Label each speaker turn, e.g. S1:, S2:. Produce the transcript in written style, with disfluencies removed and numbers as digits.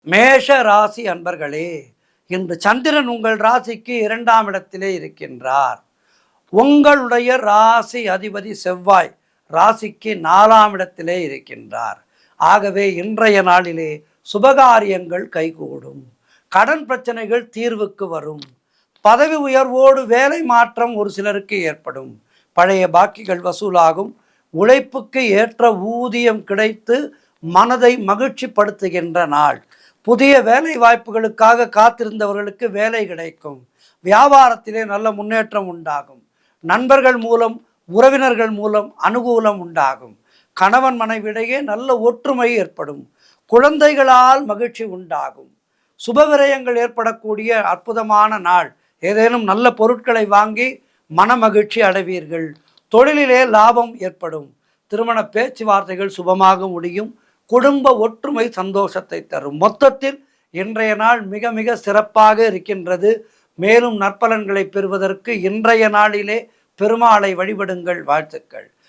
S1: மேஷ ராசி அன்பர்களே, இன்று சந்திரன் உங்கள் ராசிக்கு 2ஆம் இடத்திலே இருக்கின்றார். உங்களுடைய ராசி அதிபதி செவ்வாய் ராசிக்கு 4ஆம் இடத்திலே இருக்கின்றார். ஆகவே இன்றைய நாளிலே சுபகாரியங்கள் கைகூடும், கடன் பிரச்சனைகள் தீர்வுக்கு வரும், பதவி உயர்வோடு வேலை மாற்றம் ஒரு சிலருக்கு ஏற்படும், பழைய பாக்கிகள் வசூலாகும், உழைப்புக்கு ஏற்ற ஊதியம் கிடைத்து மனதை மகிழ்ச்சிப்படுத்துகின்ற நாள். புதிய வேலை வாய்ப்புகளுக்காக காத்திருந்தவர்களுக்கு வேலை கிடைக்கும், வியாபாரத்திலே நல்ல முன்னேற்றம் உண்டாகும், நண்பர்கள் மூலம் உறவினர்கள் மூலம் அனுகூலம் உண்டாகும், கணவன் மனைவிடையே நல்ல ஒற்றுமை ஏற்படும், குழந்தைகளால் மகிழ்ச்சி உண்டாகும், சுபவிரயங்கள் ஏற்படக்கூடிய அற்புதமான நாள். ஏதேனும் நல்ல பொருட்களை வாங்கி மன மகிழ்ச்சி அடைவீர்கள், தொழிலிலே லாபம் ஏற்படும், திருமண பேச்சுவார்த்தைகள் சுபமாக முடியும், குடும்ப ஒற்றுமை சந்தோஷத்தை தரும். மொத்தத்தில் இன்றைய நாள் மிக மிக சிறப்பாக இருக்கின்றது. மேலும் நற்பலன்களை பெறுவதற்கு இன்றைய நாளிலே பெருமாளை வழிபடுங்கள். வாழ்த்துக்கள்.